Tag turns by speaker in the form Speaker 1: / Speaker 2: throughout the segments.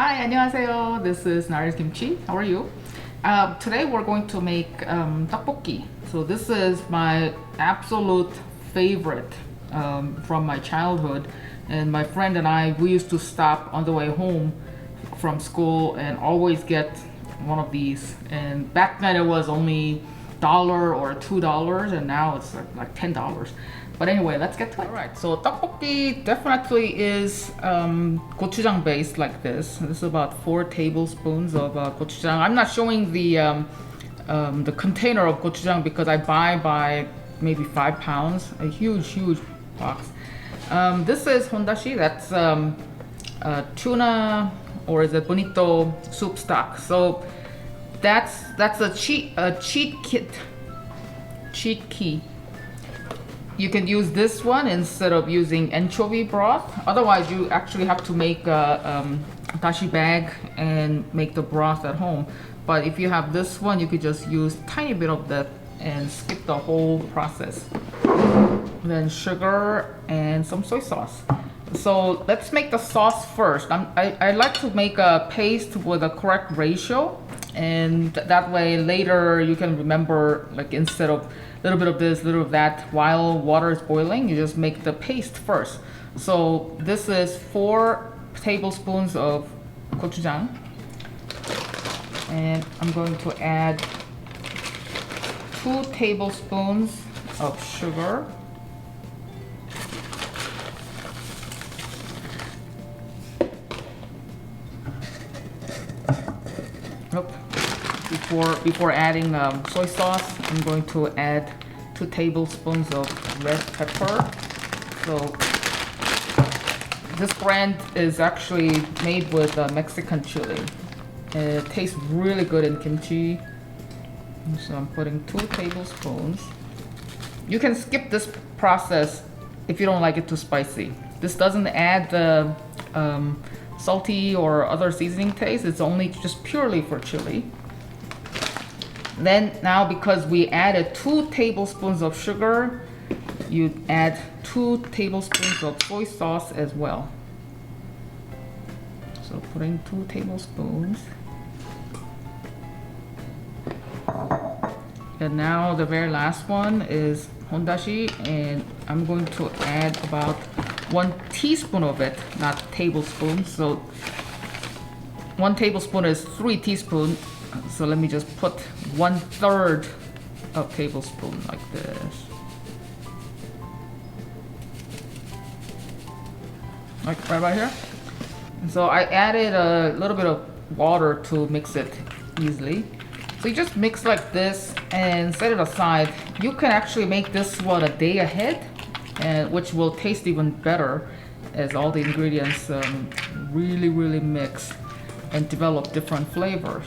Speaker 1: Hi, 안녕하세요. This is Nari's Kimchi. How are you? Today we're going to make tteokbokki. So this is my absolute favorite from my childhood. And my friend and I, we used to stop on the way home from school and always get one of these. And back then it was only $1 or $2, and now it's like $10. But anyway, let's get to it. All right, so tteokbokki definitely is gochujang based like this. This is about 4 tablespoons of gochujang. I'm not showing the container of gochujang because I buy by maybe 5 pounds, a huge box. This is Hondashi. That's tuna, or is it bonito soup stock? So that's a cheat key. You can use this one instead of using anchovie broth. Otherwise, you actually have to make a dashi bag and make the broth at home. But if you have this one, you could just use a tiny bit of that and skip the whole process. Then sugar and some soy sauce. So let's make the sauce first. I like to make a paste with a correct ratio, and that way later you can remember, like, instead of a little bit of this, a little of that while water is boiling, you just make the paste first. So this is 4 tablespoons of gochujang, and I'm going to add 2 tablespoons of sugar. Nope. Before adding soy sauce, I'm going to add 2 tablespoons of red pepper. So this brand is actually made with Mexican chili. It tastes really good in kimchi. So I'm putting 2 tablespoons. You can skip this process if you don't like it too spicy. This doesn't add the salty or other seasoning taste. It's only just purely for chili. Then now, because we added 2 tablespoons of sugar, you add 2 tablespoons of soy sauce as well. So putting 2 tablespoons. And now the very last one is Hondashi, and I'm going to add about 1 teaspoon of it, not tablespoon. So 1 tablespoon is 3 teaspoons. So let me just put 1/3 of tablespoon like this. Like right about here. So I added a little bit of water to mix it easily. So you just mix like this and set it aside. You can actually make this one a day ahead, and which will taste even better as all the ingredients really mix and develop different flavors.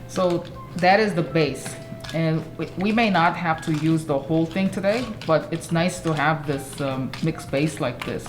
Speaker 1: So that is the base, and we may not have to use the whole thing today, but it's nice to have this mixed base like this.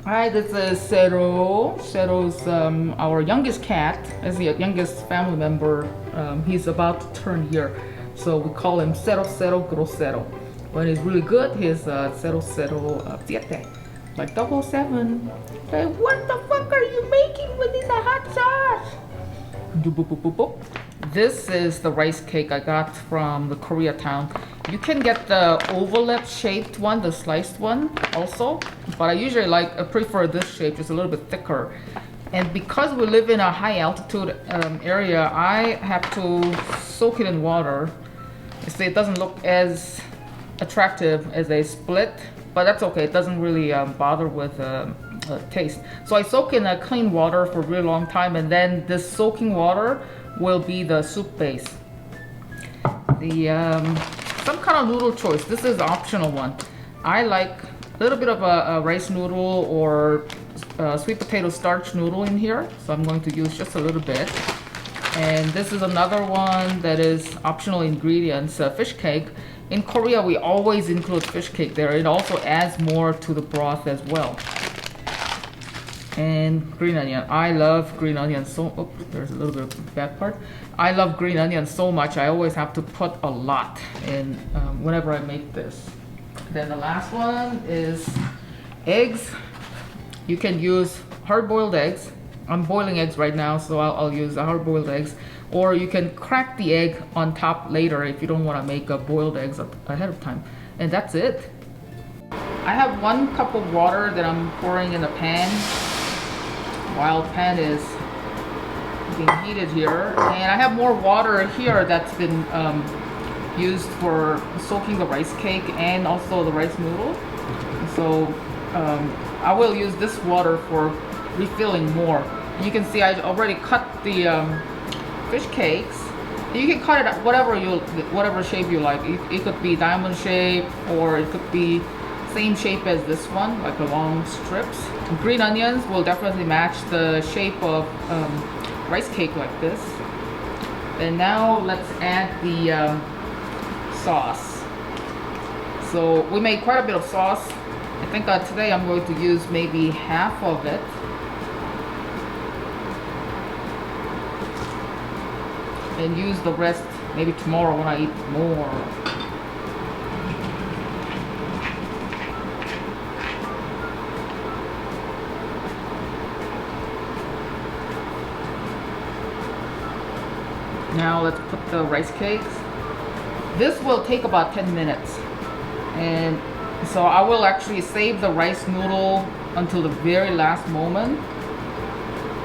Speaker 1: Hi, this is Sero. Sero's our youngest cat, as the youngest family member. He's about to turn year, so we call him Sero Grosero. When he's really good, he's Sero Siete, like 007. Hey, what the fuck are you making with this hot sauce? This is the rice cake I got from the Koreatown. You can get the oval shaped one, the sliced one also, but I prefer this shape, just a little bit thicker. And because we live in a high altitude area, I have to soak it in water. So it doesn't look as attractive as a split, but that's okay. It doesn't really bother with taste. So I soak in clean water for a really long time, and then this soaking water will be the soup base. Some kind of noodle choice. This is the optional one. I like a little bit of a rice noodle or sweet potato starch noodle in here, so I'm going to use just a little bit. And this is another one that is optional ingredients, fish cake. In Korea, we always include fish cake there. It also adds more to the broth as well. And green onion. I love green onion so, oops, there's a little bit of bad part. I love green onion so much, I always have to put a lot in whenever I make this. Then the last one is eggs. You can use hard-boiled eggs. I'm boiling eggs right now, so I'll use hard-boiled eggs. Or you can crack the egg on top later if you don't want to make boiled eggs ahead of time. And that's it. I have 1 cup of water that I'm pouring in a pan while the pan is being heated here. And I have more water here that's been used for soaking the rice cake and also the rice noodle. So I will use this water for refilling more. You can see I already cut the fish cakes. You can cut it whatever shape you like. It could be diamond shape, or it could be same shape as this one, like the long strips. Green onions will definitely match the shape of rice cake like this. And now let's add the sauce. So we made quite a bit of sauce. I think today I'm going to use maybe half of it. And use the rest maybe tomorrow when I eat more. Now let's put the rice cakes. This will take about 10 minutes. And so I will actually save the rice noodle until the very last moment.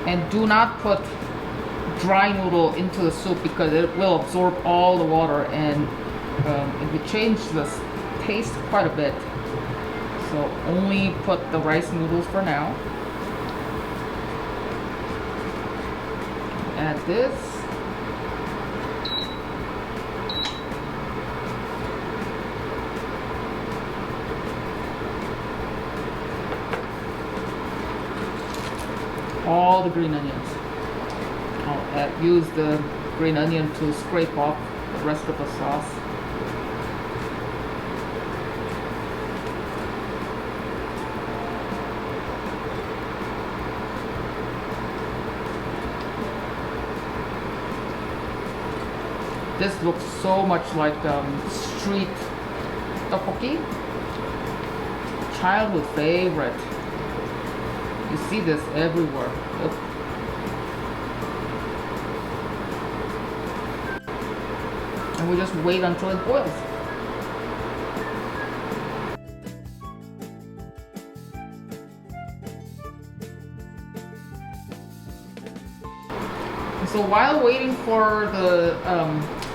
Speaker 1: And do not put dry noodle into the soup because it will absorb all the water and it will change the taste quite a bit. So only put the rice noodles for now. Add this. All the green onions. I'll use the green onion to scrape off the rest of the sauce. This looks so much like street tteokbokki. Childhood favorite. You see this everywhere. Yep. And we just wait until it boils. So while waiting for the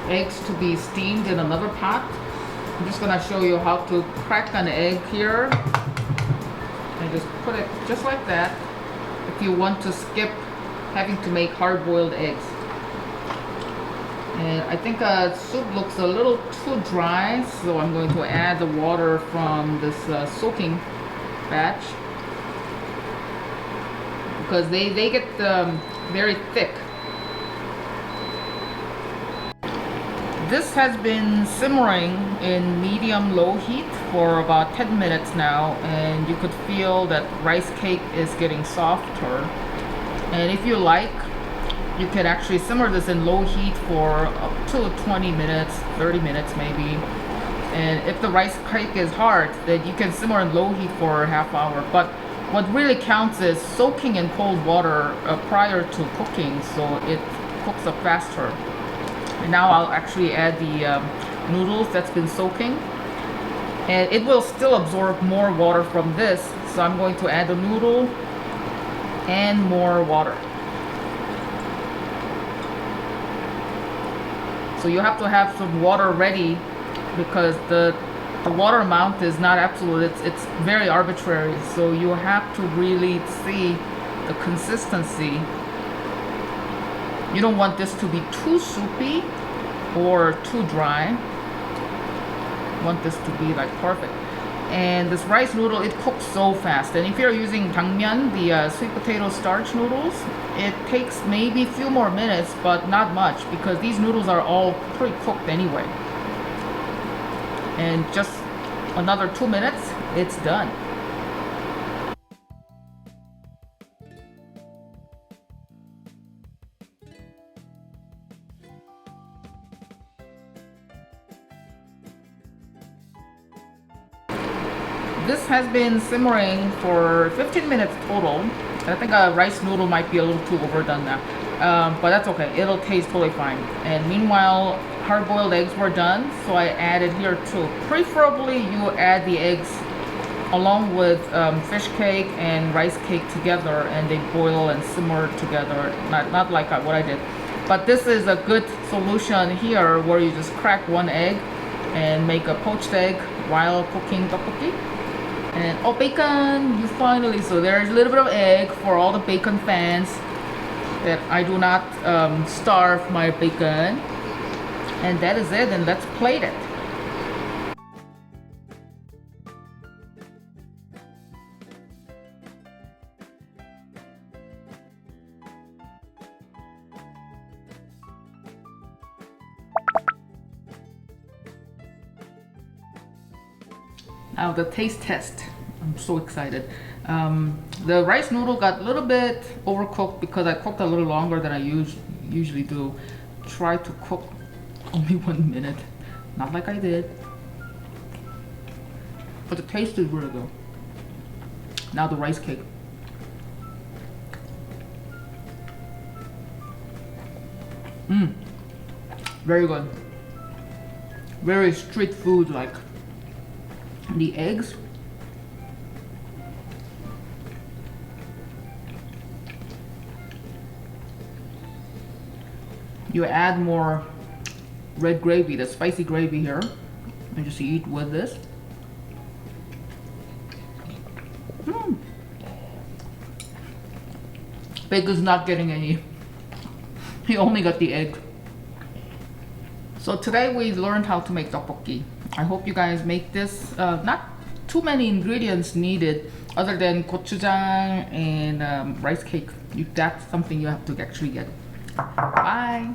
Speaker 1: eggs to be steamed in another pot, I'm just gonna show you how to crack an egg here. And just put it just like that if you want to skip having to make hard-boiled eggs. And I think soup looks a little too dry, so I'm going to add the water from this soaking batch because they get very thick. This has been simmering in medium-low heat for about 10 minutes now, and you could feel that rice cake is getting softer. And if you like, you can actually simmer this in low heat for up to 20 minutes, 30 minutes maybe. And if the rice cake is hard, then you can simmer in low heat for a half hour. But what really counts is soaking in cold water prior to cooking, so it cooks up faster. And now I'll actually add the noodles that's been soaking. And it will still absorb more water from this, so I'm going to add the noodle and more water. So you have to have some water ready because the water amount is not absolute, it's very arbitrary. So you have to really see the consistency. You don't want this to be too soupy or too dry. You want this to be like perfect. And this rice noodle, it cooks so fast. And if you're using 당면, the sweet potato starch noodles, it takes maybe a few more minutes, but not much, because these noodles are all pre-cooked anyway. And just another 2 minutes, it's done. This has been simmering for 15 minutes total. I think a rice noodle might be a little too overdone now, but that's okay. It'll taste totally fine. And meanwhile, hard-boiled eggs were done, so I added here too. Preferably, you add the eggs along with fish cake and rice cake together, and they boil and simmer together. Not like what I did, but this is a good solution here, where you just crack one egg and make a poached egg while cooking tteokbokki. And oh, bacon! You finally, so there's a little bit of egg for all the bacon fans, that I do not starve my bacon. And that is it, and let's plate it. Now the taste test. I'm so excited. The rice noodle got a little bit overcooked because I cooked a little longer than I usually do. Try to cook only 1 minute. Not like I did. But the taste is really good. Now the rice cake. Very good. Very street food like. The eggs, you add more red gravy, the spicy gravy here, and just eat with this. Bacon's not getting any. He only got the egg. So today we learned how to make tteokbokki. I hope you guys make this. Not too many ingredients needed other than gochujang and rice cake. That's something you have to actually get. Bye!